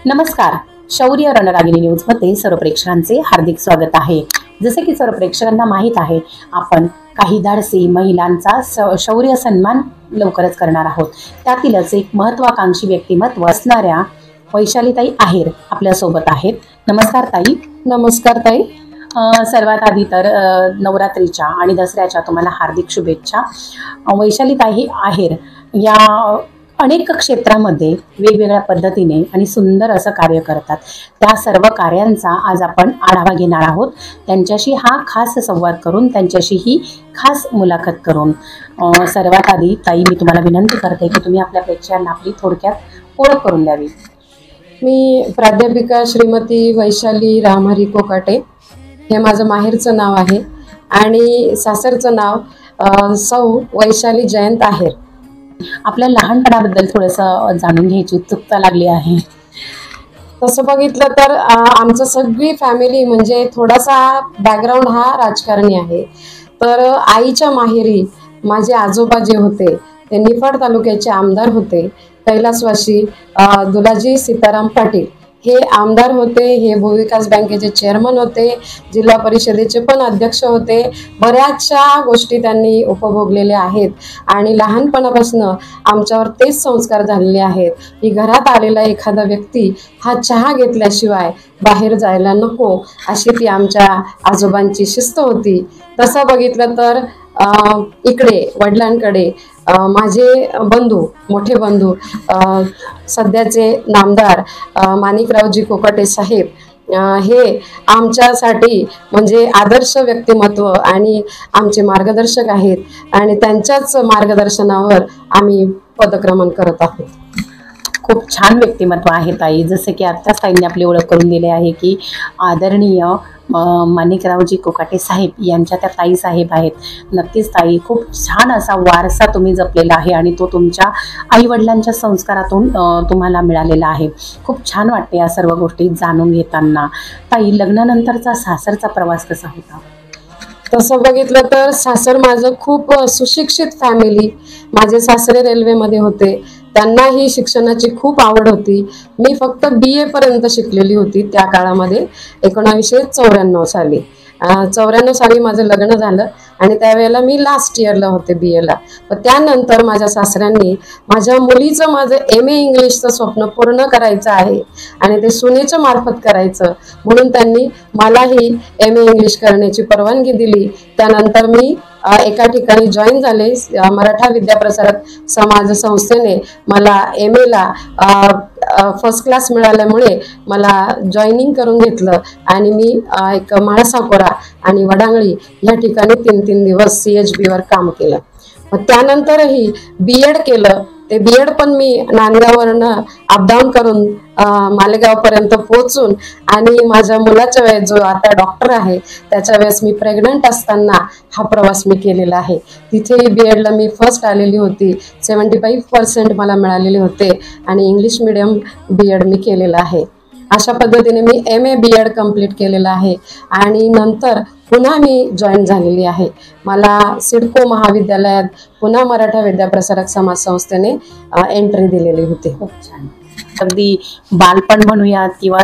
नमस्कार. शौर्य रणरागिणी न्यूजमध्ये सर्व प्रेक्षकांचे हार्दिक स्वागत आहे. जसे की सर्व प्रेक्षकांना माहीत आहे, आपण काही धाडसी महिलांचा शौर्य सन्मान लवकरच करणार आहोत. त्यातीलच एक महत्त्वाकांक्षी व्यक्तिमत्व असणाऱ्या वैशालीताई आहेर आपल्यासोबत आहेत. नमस्कार ताई. नमस्कार ताई. सर्वात आधी तर नवरात्रीच्या आणि दसऱ्याच्या तुम्हाला हार्दिक शुभेच्छा. वैशालीताई आहेर या अनेक क्षेत्रामध्ये वेगवेगळ्या पद्धतीने आणि सुंदर असं कार्य करतात. त्या सर्व कार्यांचा आज आपण आढावा घेणार आहोत. त्यांच्याशी हा खास संवाद करून, त्यांच्याशी ही खास मुलाखत करून. सर्वात आधी ताई, मी तुम्हाला विनंती करते की तुम्ही आपल्या प्रेक्षकांना आपली थोडक्यात ओळख करून द्यावी. मी प्राध्यापिका श्रीमती वैशाली रामहरी कोकाटे, हे माझं माहेरचं नाव आहे आणि सासरचं नाव सौ वैशाली जयंत आहेर. आपल्या लहानपणाबद्दल थोडंसं जाणून घ्यायची उत्सुकता लागली आहे. तसं बघितलं तर आमचं सगळी फॅमिली म्हणजे थोडासा बॅकग्राऊंड हा राजकारणी आहे. तर आईच्या माहेरी माझे आजोबा जे होते ते निफाड तालुक्याचे आमदार होते. कैलासवासी दुलाजी सीताराम पाटील हे आमदार होते. हे भूविकास बँकेचे चेअरमन होते. जिल्हा परिषदेचे पण अध्यक्ष होते. बऱ्याचशा गोष्टी त्यांनी उपभोगलेल्या आहेत आणि लहानपणापासून आमच्यावर तेच संस्कार झालेले आहेत की घरात आलेला एखादा व्यक्ती हा चहा घेतल्याशिवाय बाहेर जायला नको, अशी ती आमच्या आजोबांची शिस्त होती. तसं बघितलं तर इकडे वडिलांकडे माझे बंधू, मोठे बंधू, सध्याचे नामदार माणिकरावजी कोकाटे साहेब, हे आमच्यासाठी म्हणजे आदर्श व्यक्तिमत्व आणि आमचे मार्गदर्शक आहेत आणि त्यांच्याच मार्गदर्शनावर आम्ही पदक्रमण करत आहोत. खूप छान व्यक्तिमत्व आहे ताई. जसे की आत्ताच ताईंनी आपली ओळख करून दिली आहे की आदरणीय माणिकरावजी कोकाटे साहेब यांच्या त्या ताई साहेब आहेत. नक्कीच ताई, खूप छान असा वारसा तुम्ही जपलेला आहे आणि तो तुमच्या आईवडिलांच्या संस्कारातून तुम्हाला मिळालेला आहे. खूप छान वाटते या सर्व गोष्टी जाणून घेताना. ताई, लग्नानंतरचा सासरचा प्रवास कसा होता? तसं बघितलं तर सासर माझं खूप सुशिक्षित फॅमिली. माझे सासरे रेल्वेमध्ये होते. त्यांनाही शिक्षणाची खूप आवड होती. मी फक्त BA पर्यंत शिकलेली होती त्या काळामध्ये. 1994 साली 94 साली माझं लग्न झालं आणि त्यावेळेला मी लास्ट इयरला होते BAला. पण त्यानंतर माझ्या सासऱ्यांनी माझ्या मुलीचं माझं MA इंग्लिशचं स्वप्न पूर्ण करायचं आहे आणि ते सुनेच्या मार्फत करायचं म्हणून त्यांनी मलाही MA इंग्लिश करण्याची परवानगी दिली. त्यानंतर मी एका ठिकाणी जॉईन झाले. मराठा विद्याप्रसारक समाज संस्थेने मला MAला फर्स्ट क्लास मिळाल्यामुळे मला जॉईनिंग करून घेतलं आणि मी एक म्हाळसाकोरा आणि वडांगळी या ठिकाणी 3 दिवस CHBवर काम केलं. मग त्यानंतरही BEd केलं. ते BEd पण मी नांदगाववरनं अपडाऊन करून मालेगावपर्यंत पोहोचून आणि माझ्या मुलाच्या वेळेस, जो आता डॉक्टर आहे, त्याच्या वेळेस मी प्रेग्नंट असताना हा प्रवास मी केलेला आहे. तिथेही BEdला मी फर्स्ट आलेली होती. 75% मला मिळालेले होते आणि इंग्लिश मीडियम BEd मी केलेलं आहे. अशा पद्धतीने मी MA BEd कंप्लीट केलेलं आहे आणि नंतर पुन्हा मी जॉईन झालेली आहे. मला सिडको महाविद्यालयात पुन्हा मराठा विद्याप्रसारक समाज संस्थेने एंट्री दिलेली होती. खूप छान. अगदी बालपण म्हणूया किंवा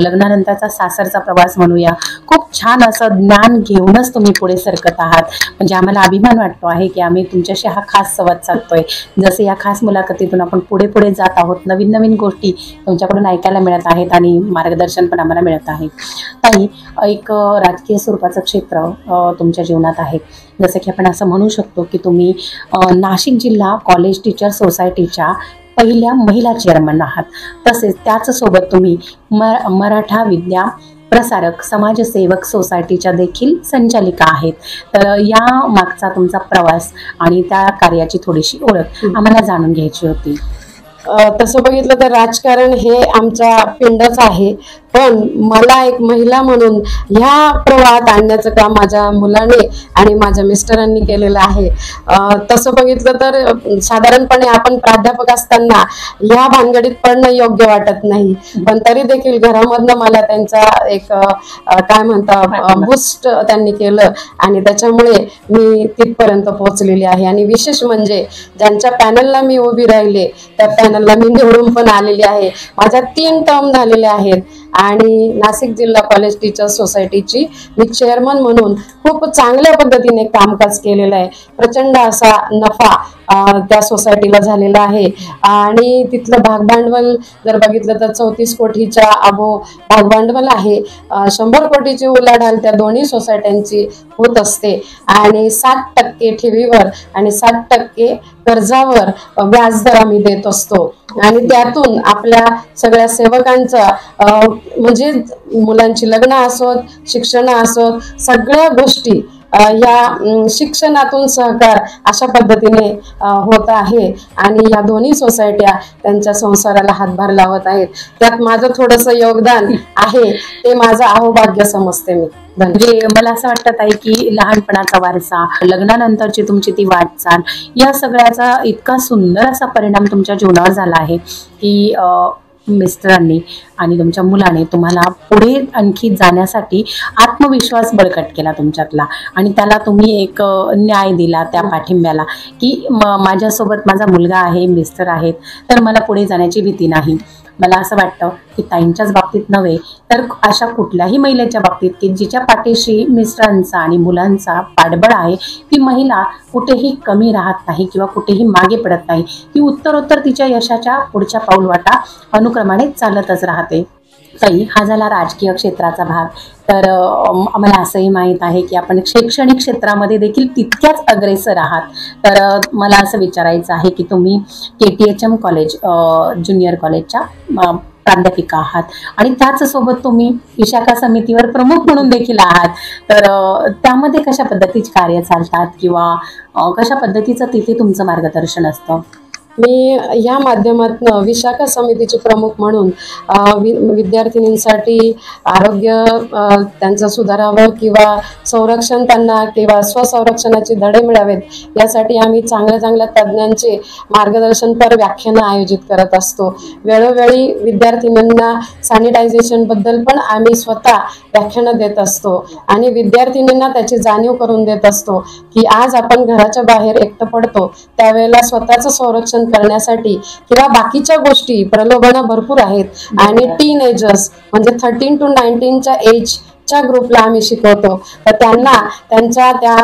लग्नानंतरचा सासरचा प्रवास म्हणूया, खूप छान असं ज्ञान घेऊनच तुम्ही पुढे सरकत आहात. म्हणजे आम्हाला अभिमान वाटतो आहे की आम्ही तुमच्याशी हा खास संवाद साधतोय. जसे या खास मुलाखतीतून आपण पुढे पुढे जात आहोत, नवीन नवीन गोष्टी तुमच्याकडून ऐकायला मिळत आहेत आणि मार्गदर्शन पण आम्हाला मिळत आहे. ताई, एक राजकीय स्वरूपाचं क्षेत्र तुमच्या जीवनात आहे. जसं की आपण असं म्हणू शकतो की तुम्ही नाशिक जिल्हा कॉलेज टीचर सोसायटीच्या पहिल्या महिला चेअरमन आहात. तसेच त्याचसोबत तुम्ही मराठा विद्या प्रसारक समाजसेवक सोसायटीच्या देखील संचालिका आहेत. तर या मागचा तुमचा प्रवास आणि त्या कार्याची थोडीशी ओळख आम्हाला जाणून घ्यायची होती. तसं बघितलं तर राजकारण हे आमचा पिंडच आहे, पण मला एक महिला म्हणून ह्या प्रवाहात आणण्याचं काम माझ्या मुलाने आणि माझ्या मिस्टरांनी केलेलं आहे. तसं बघितलं तर साधारणपणे आपण प्राध्यापक असताना ह्या भानगडीत पडणं योग्य वाटत नाही, पण तरी देखील घरामधनं मला त्यांचा एक काय म्हणता बूस्ट त्यांनी केलं आणि त्याच्यामुळे मी तिथपर्यंत पोहोचलेली आहे. आणि विशेष म्हणजे ज्यांच्या पॅनलला मी उभी राहिले त्या पॅनलला मी निवडून पण आलेली आहे. माझ्या 3 टर्म झालेल्या आहेत आणि नाशिक जिल्हा कॉलेज टीचर्स सोसायटीची मी चेअरमन म्हणून खूप चांगल्या पद्धतीने कामकाज केलेलं आहे. प्रचंड असा नफा त्या सोसायटीला झालेला आहे आणि तिथलं भागभांडवल जर बघितलं तर 34 कोटीच्या अबो भागभांडवल आहे. 100 कोटीची उलाढाल त्या दोन्ही सोसायट्यांची होत असते आणि 60% ठेवीवर आणि 60% कर्जावर व्याजदर आम्ही देत असतो आणि त्यातून आपल्या सगळ्या सेवकांचा म्हणजे मुलांची लग्न असोत, शिक्षण असोत, सगळ्या गोष्टी या शिक्षणातून सहकार अशा पद्धतीने होत आहे आणि या दोन्ही सोसायट्या त्यांच्या संसाराला हातभार लावत आहेत. त्यात माझं थोडंसं योगदान आहे, ते माझं अहोभाग्य समजते मी. म्हणजे मला असं वाटत आहे की लहानपणाचा वारसा, लग्नानंतरची तुमची ती वाटचाल, या सगळ्याचा इतका सुंदर असा परिणाम तुमच्या जीवनावर झाला आहे की मिस्टरांनी आणि तुमच्या मुलाने तुम्हाला पुढे आणखी जाण्यासाठी आत्मविश्वास बळकट केला तुमच्यातला आणि त्याला तुम्ही एक न्याय दिला त्या पाठिंब्याला की माझ्यासोबत माझा मुलगा आहे, मिस्टर आहेत, तर मला पुढे जाण्याची भीती नाही. मला असं वाटतं की ताईंच्याच बाबतीत नव्हे तर अशा कुठल्याही महिलेच्या बाबतीत की जिच्या पाठीशी मिस्टरांचा आणि मुलांचा पाठबळ आहे, ती महिला कुठेही कमी राहत नाही किंवा कुठेही मागे पडत नाही. ती उत्तरोत्तर तिच्या यशाच्या पुढच्या पाऊलवाटा अनुक्रमाने चालतच राहते. ताई, हा झाला राजकीय क्षेत्राचा भाग. तर आम्हाला असंही माहीत आहे की आपण शैक्षणिक क्षेत्रामध्ये देखील तितक्याच अग्रेसर आहात. तर मला असं विचारायचं आहे की तुम्ही KTHM कॉलेज ज्युनियर कॉलेजच्या प्राध्यापिका आहात आणि त्याचसोबत तुम्ही विशाखा समितीवर प्रमुख म्हणून देखील आहात. तर त्यामध्ये कशा पद्धतीचे कार्य चालतात किंवा कशा पद्धतीचं तिथे तुमचं मार्गदर्शन असतं? मी या माध्यमातून विशाखा समितीचे प्रमुख म्हणून विद्यार्थिनींसाठी आरोग्य त्यांचं सुधारावं किंवा संरक्षण त्यांना किंवा स्वसंरक्षणाचे धडे मिळावेत यासाठी आम्ही चांगल्या चांगल्या तज्ज्ञांचे मार्गदर्शनपर व्याख्यानं आयोजित करत असतो. वेळोवेळी विद्यार्थिनींना सॅनिटायझेशनबद्दल पण आम्ही स्वतः व्याख्यानं देत असतो आणि विद्यार्थिनींना त्याची जाणीव करून देत असतो की आज आपण घराच्या बाहेर एकटं पडतो त्यावेळेला स्वतःचं संरक्षण करण्यासाठी किंवा बाकीच्या गोष्टी प्रलोभनं भरपूर आहेत आणि टीनेजर्स म्हणजे 13 to 19च्या एजच्या ग्रुपला आम्ही शिकवतो. तर त्यांना त्यांच्या त्या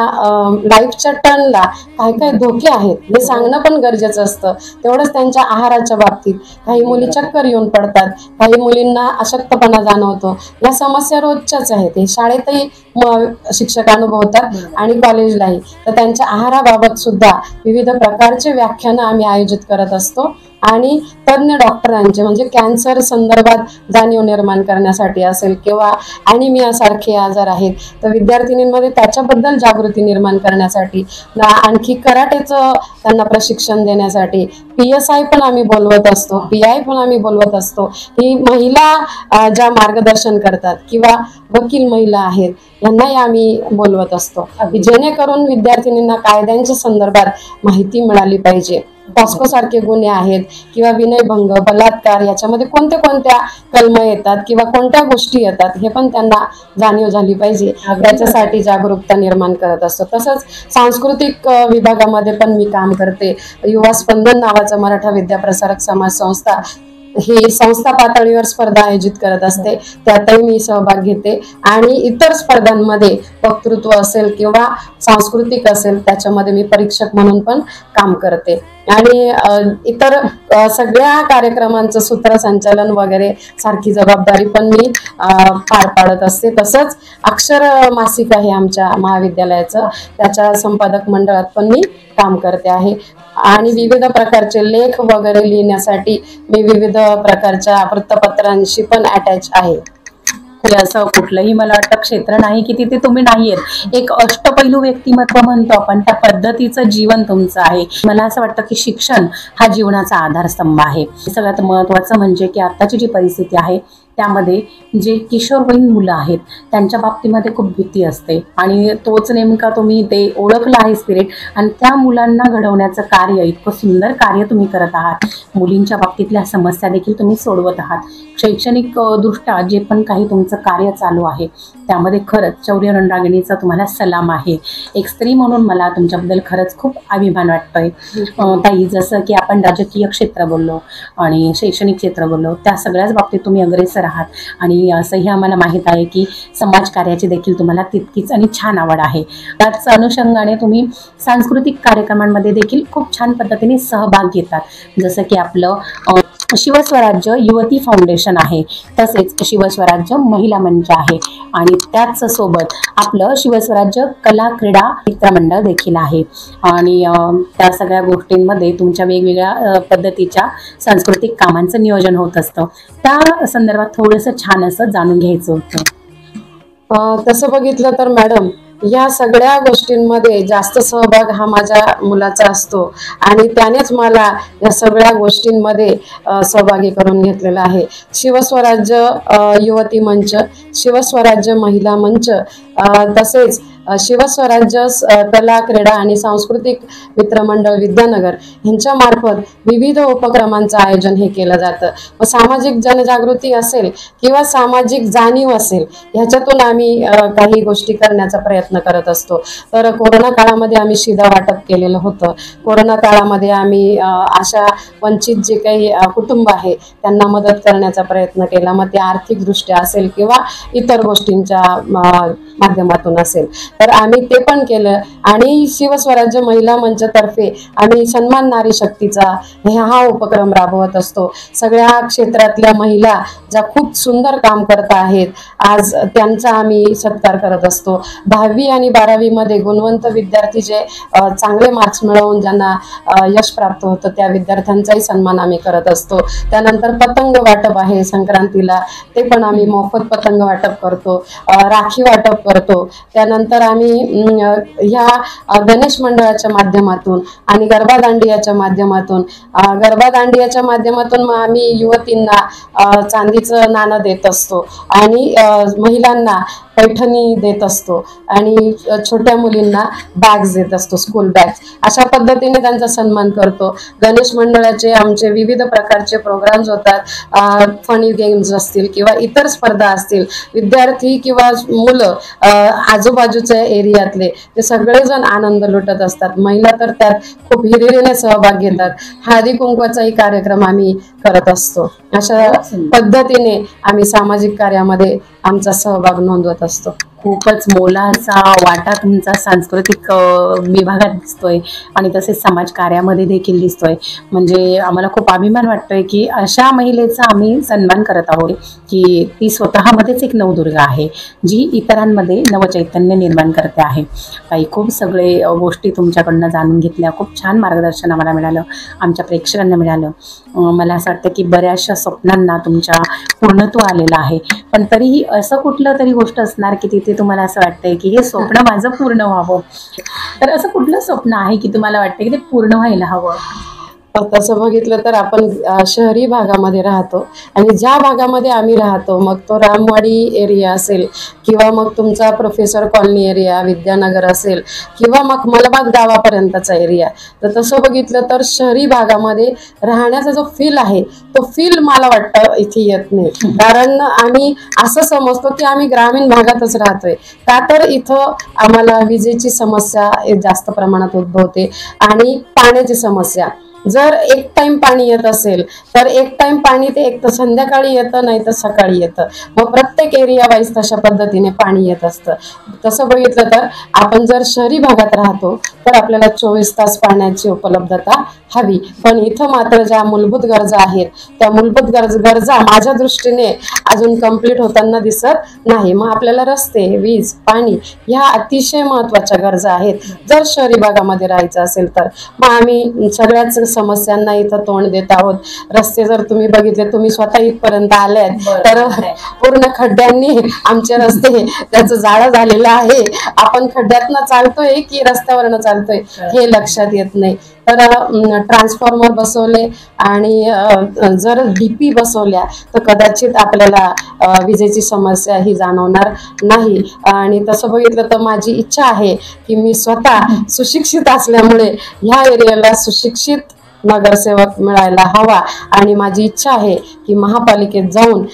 लाईफच्या टर्नला काय काय धोके आहेत हे सांगणं पण गरजेचं असतं. तेवढंच त्यांच्या आहाराच्या बाबतीत काही मुली चक्कर येऊन पडतात, काही मुलींना अशक्तपणा जाणवतो. या समस्या रोजच्याच आहेत, हे शाळेतही शिक्षक अनुभवतात आणि कॉलेजलाही. तर त्यांच्या आहाराबाबत सुद्धा विविध प्रकारचे व्याख्यानं आम्ही आयोजित करत असतो आणि तज्ञ डॉक्टरांचे म्हणजे कॅन्सर संदर्भात जाणीव निर्माण करण्यासाठी असेल किंवा ॲनिमिया सारखे आजार आहेत तर विद्यार्थिनींमध्ये त्याच्याबद्दल जागृती निर्माण करण्यासाठी, आणखी कराटेचं त्यांना प्रशिक्षण देण्यासाठी PSI पण आम्ही बोलवत असतो, PI पण आम्ही बोलवत असतो. ही महिला ज्या मार्गदर्शन करतात किंवा वकील महिला आहेत यांनाही आम्ही बोलवत असतो जेणेकरून विद्यार्थिनींना कायद्यांच्या संदर्भात माहिती मिळाली पाहिजे. पॉस्को सारखे गुन्हे आहेत किंवा विनयभंग, बलात्कार याच्यामध्ये कोणत्या कोणत्या कलम येतात किंवा कोणत्या गोष्टी येतात हे पण त्यांना जाणीव झाली पाहिजे. याच्यासाठी जागरूकता निर्माण करत असतो. तसंच सांस्कृतिक विभागामध्ये पण मी काम करते. युवा स्पंदन नावाचं मराठा विद्याप्रसारक समाज संस्था ही संस्था पातळीवर स्पर्धा आयोजित करत असते, त्यातही मी सहभाग घेते आणि इतर स्पर्धांमध्ये वक्तृत्व असेल किंवा सांस्कृतिक असेल त्याच्यामध्ये मी परीक्षक म्हणून पण काम करते आणि इतर सगळ्या कार्यक्रमांचं सूत्रसंचालन वगैरे सारखी जबाबदारी पण मी पार पाडत असते. तसंच अक्षर मासिक आहे आमच्या महाविद्यालयाचं, त्याच्या संपादक मंडळात पण मी काम करते आहे आणि विविध प्रकारचे लेख वगैरे लिहिण्यासाठी मी विविध प्रकारच्या वृत्तपत्रांशी पण अटॅच आहे. असं कुठलंही मला वाटतं क्षेत्र नाही की तिथे तुम्ही नाहीयेत. एक अष्टपैलू व्यक्तिमत्व म्हणतो आपण, त्या पद्धतीचं जीवन तुमचं आहे. मला असं वाटतं की शिक्षण हा जीवनाचा आधारस्तंभ आहे. सगळ्यात महत्त्वाचं म्हणजे की आत्ताची जी परिस्थिती आहे त्यामध्ये जे किशोरवयीन मुलं आहेत त्यांच्या बाबतीमध्ये खूप भीती असते आणि तोच नेमका तुम्ही ते ओळखलं आहे स्पिरिट आणि त्या मुलांना घडवण्याचं कार्य, इतकं सुंदर कार्य तुम्ही करत आहात. मुलींच्या बाबतीतल्या समस्या देखील तुम्ही सोडवत आहात. शैक्षणिक दृष्ट्या जे पण काही तुमचं कार्य चालू आहे त्यामध्ये खरंच शौर्य रणरागिणीचा तुम्हाला सलाम आहे. एक स्त्री म्हणून मला तुमच्याबद्दल खरंच खूप अभिमान वाटतोय. ताई, जसं की आपण राजकीय क्षेत्र बोललो आणि शैक्षणिक क्षेत्र बोललो, त्या सगळ्याच बाबतीत तुम्ही अग्रेसर आहात आणि असंही आम्हाला माहीत आहे की समाजकार्याची देखील तुम्हाला तितकीच आणि छान आवड आहे. त्याच अनुषंगाने तुम्ही सांस्कृतिक कार्यक्रमांमध्ये देखील खूप छान पद्धतीने सहभाग घेतात. जसं की आपलं शिवस्वराज्य युवती फाउंडेशन आहे, तसेच शिवस्वराज्य महिला मंच आहे आणि त्याच सोबत आपलं शिवस्वराज्य कला क्रीडा मित्रमंडळ देखील आहे आणि त्या सगळ्या गोष्टींमध्ये तुमच्या वेगवेगळ्या पद्धतीच्या सांस्कृतिक कामांचं नियोजन होत असतं. त्या संदर्भात थोडंसं छान असं जाणून घ्यायचं होतं. तसं बघितलं तर मॅडम, या सगळ्या गोष्टींमध्ये जास्त सहभाग हा माझ्या मुलाचा असतो आणि त्यानेच मला या सगळ्या गोष्टींमध्ये सहभागी करून घेतलेला आहे. शिवस्वराज्य युवती मंच, शिवस्वराज्य महिला मंच, तसेच शिवस्वराज्य कला क्रीडा आणि सांस्कृतिक मित्रमंडळ विद्यानगर यांच्या मार्फत विविध उपक्रमांचं आयोजन हे केलं जातं. व सामाजिक जनजागृती असेल किंवा सामाजिक जाणीव असेल, ह्याच्यातून आम्ही काही गोष्टी करण्याचा प्रयत्न करत असतो. तर कोरोना काळामध्ये आम्ही शिधा वाटप केलेलं होतं. कोरोना काळामध्ये आम्ही अशा वंचित जे काही कुटुंब आहे त्यांना मदत करण्याचा प्रयत्न केला, मग ते आर्थिकदृष्ट्या असेल किंवा इतर गोष्टींच्या माध्यमातून असेल, तर आम्ही ते पण केलं. आणि शिवस्वराज्य महिला मंचतर्फे आम्ही सन्मान नारी शक्तीचा हा उपक्रम राबवत असतो. सगळ्या क्षेत्रातल्या महिला ज्या खूप सुंदर काम करत आहेत, आज त्यांचा आम्ही सत्कार करत असतो. 10वी आणि 12वी मध्ये गुणवंत विद्यार्थी जे चांगले मार्क्स मिळवून ज्यांना यश प्राप्त होतं त्या विद्यार्थ्यांचाही सन्मान आम्ही करत असतो. त्यानंतर पतंग वाटप आहे संक्रांतीला, ते पण आम्ही मोफत पतंग वाटप करतो, राखी वाटप करतो. त्यानंतर आम्ही ह्या गणेश मंडळाच्या माध्यमातून आणि गरबा दांडियाच्या माध्यमातून मग आम्ही युवतींना चांदीचं नाणं देत असतो आणि महिलांना पैठणी देत असतो आणि छोट्या मुलींना बॅग्स देत असतो, स्कूल बॅग्स. अशा पद्धतीने त्यांचा सन्मान करतो. गणेश मंडळाचे आमचे विविध प्रकारचे प्रोग्राम्स होतात. फनी गेम्स असतील किंवा इतर स्पर्धा असतील, विद्यार्थी किंवा मुलं आजूबाजूच्या एरियातले ते सगळेजण आनंद लुटत असतात. महिला तर त्यात खूप हिरिरीने सहभाग घेतात. हळदी कुंकवाचाही कार्यक्रम आम्ही करत असतो. अशा पद्धतीने आम्ही सामाजिक कार्यामध्ये आमचा सहभाग नोंदवत असतो. खूपच मोलाचा वाटा तुमचा सांस्कृतिक विभागात दिसतोय आणि तसेच समाज कार्यामध्ये देखील दिसतोय. म्हणजे आम्हाला खूप अभिमान वाटतोय की अशा महिलेचा आम्ही सन्मान करत आहोत की ती स्वतःमध्येच एक नवदुर्गा आहे, जी इतरांमध्ये नवचैतन्य निर्माण करते आहे. काही खूप सगळे गोष्टी तुमच्याकडनं जाणून घेतल्या. खूप छान मार्गदर्शन आम्हाला मिळालं, आमच्या प्रेक्षकांना मिळालं. मला असं वाटतं की बऱ्याचशा स्वप्नांना तुमच्या पूर्णत्व आलेलं आहे. पण तरीही असं कुठलं तरी गोष्ट असणार की तिथे तुम्हाला असं वाटतंय की हे स्वप्न माझं पूर्ण व्हावं. तर असं कुठलं स्वप्न आहे की तुम्हाला वाटतं की ते पूर्ण व्हायला हवं? तसं बघितलं तर आपण शहरी भागामध्ये राहतो आणि ज्या भागामध्ये आम्ही राहतो, मग तो रामवाडी एरिया असेल किंवा मग तुमचा प्रोफेसर कॉलनी एरिया विद्यानगर असेल किंवा मग मलबाग गावापर्यंतचा एरिया, तर तसं बघितलं तर शहरी भागामध्ये राहण्याचा जो फील आहे तो फील मला वाटतं इथे येत नाही. कारण आम्ही असं समजतो की आम्ही ग्रामीण भागातच राहतोय, का तर इथं आम्हाला विजेची समस्या जास्त प्रमाणात उद्भवते आणि पाण्याची समस्या. जर एक टाइम पाणी येत असेल तर एक टाइम पाणी ते एक तर संध्याकाळी येतं, नाही तर सकाळी येतं. मग प्रत्येक एरिया वाईज तशा पद्धतीने पाणी येत असतं. तसं बघितलं तर आपण जर शहरी भागात राहतो तर आपल्याला 24 तास पाण्याची उपलब्धता हवी. पण इथं मात्र ज्या मूलभूत गरजा आहेत त्या मूलभूत गरजा माझ्या दृष्टीने अजून कंप्लीट होताना दिसत नाही. मग आपल्याला रस्ते, वीज, पाणी ह्या अतिशय महत्त्वाच्या गरजा आहेत जर शहरी भागामध्ये राहायचं असेल तर. मग आम्ही सगळ्याच समस्यांना इथं तोंड देत आहोत. रस्ते जर तुम्ही बघितले, तुम्ही स्वतः इथपर्यंत आलेत तर पूर्ण खड्ड्यांनी आमचे रस्ते त्याचं जाळं झालेलं आहे. आपण खड्ड्यातनं चालतोय की रस्त्यावरनं चालतोय हे लक्षात येत नाही. तर ट्रान्सफॉर्मर बसवले आणि जर डीपी बसवल्या तर कदाचित आपल्याला विजेची समस्या ही जाणवणार नाही. आणि तसं बघितलं तर माझी इच्छा आहे की मी स्वतः सुशिक्षित असल्यामुळे ह्या एरियाला सुशिक्षित नगरसेवक मिळायला हवा आणि माझी इच्छा आहे की महापालिकेत जाऊन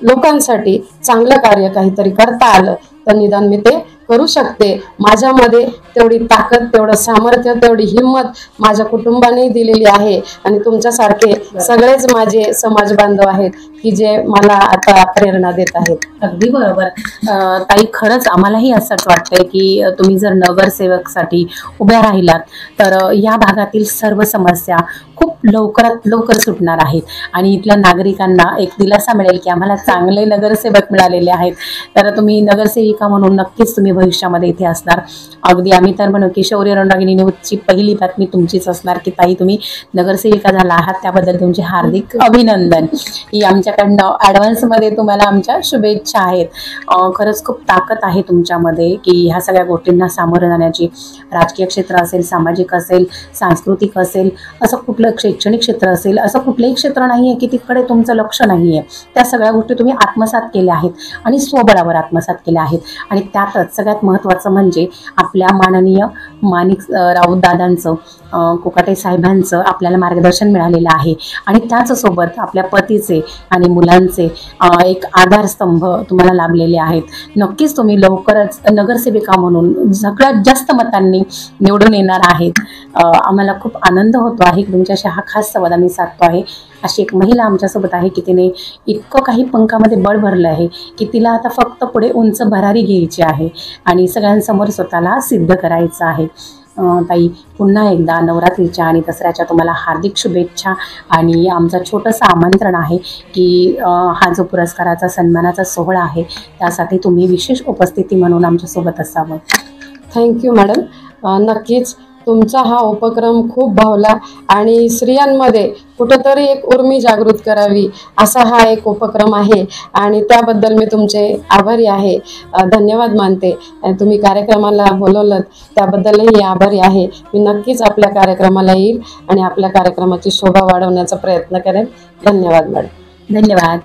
लोकांसाठी चांगलं कार्य काहीतरी करता आलं तर निदान मी ते करू शकते. माझ्यामध्ये तेवढी ताकद, तेवढं सामर्थ्य, तेवढी हिंमत माझ्या कुटुंबाने दिलेली आहे आणि तुमच्यासारखे सगळेच माझे समाज बांधव आहेत की जे मला आता प्रेरणा देत आहेत. अगदी बरोबर ताई, खरंच आम्हालाही असंच वाटतंय की तुम्ही जर नगरसेवकसाठी उभ्या राहिलात तर या भागातील सर्व समस्या खूप लवकरात लवकर सुटणार आहेत आणि इथल्या नागरिकांना एक दिलासा मिळेल की आम्हाला चांगले नगरसेवक मिळालेले आहेत. तर तुम्ही नगरसेविका म्हणून नक्कीच तुम्ही भविष्यामध्ये इथे असणार. अगदी आम्ही तर म्हणू की शौर्य रणरागिणी न्यूजची पहिली बातमी तुमचीच असणार की ताई तुम्ही नगरसेविका झाला आहात, त्याबद्दल तुमचे हार्दिक अभिनंदन. ही आमच्याकडनं ॲडव्हान्समध्ये तुम्हाला आमच्या शुभेच्छा आहेत. खरंच खूप ताकद आहे तुमच्यामध्ये की ह्या सगळ्या गोष्टींना सामोरं जाण्याची. राजकीय क्षेत्र असेल, सामाजिक असेल, सांस्कृतिक असेल, असं कुठलं शैक्षणिक क्षेत्र असेल, असं कुठलंही क्षेत्र नाही आहे की तिकडे तुमचं लक्ष नाही आहे. त्या सगळ्या गोष्टी तुम्ही आत्मसात केल्या आहेत आणि स्वबळावर आत्मसात केल्या आहेत. आणि त्यातच सगळ्यात महत्त्वाचं म्हणजे आपल्या माननीय माणिक राऊत दादांचं, कोकाटे साहेबांचं आपल्याला मार्गदर्शन मिळालेलं आहे आणि त्याचसोबत आपल्या पतीचे आणि मुलांचे एक आधारस्तंभ तुम्हाला लाभलेले आहेत. नक्कीच तुम्ही लवकरच नगरसेविका म्हणून सगळ्यात जास्त मतांनी निवडून येणार आहेत. आम्हाला खूप आनंद होतो आहे की तुमच्याशी हा खास संवाद आम्ही साधतो आहे. अशी एक महिला आमच्यासोबत आहे की तिने इतकं काही पंखामध्ये बळ भरलं आहे की तिला आता फक्त पुढे उंच भरारी घ्यायची आहे आणि सगळ्यांसमोर स्वतःला सिद्ध करायचं आहे. ताई, पुन्हा एकदा नवरात्रीच्या आणि दसऱ्याच्या तुम्हाला हार्दिक शुभेच्छा आणि आमचं छोटंसं आमंत्रण आहे की हा जो पुरस्काराचा सन्मानाचा सोहळा आहे त्यासाठी तुम्ही विशेष उपस्थिती म्हणून आमच्यासोबत असावं. Thank you madam. नक्कीच तुमचा हा उपक्रम खूप भावला आणि स्त्रियांमध्ये कुठंतरी एक उर्मी जागृत करावी असा हा एक उपक्रम आहे आणि त्याबद्दल मी तुमचे आभारी आहे. धन्यवाद मानते. आणि तुम्ही कार्यक्रमाला बोलवलं त्याबद्दलही आभारी आहे. मी नक्कीच आपल्या कार्यक्रमाला येईल आणि आपल्या कार्यक्रमाची शोभा वाढवण्याचा प्रयत्न करेन. धन्यवाद मॅडम. धन्यवाद.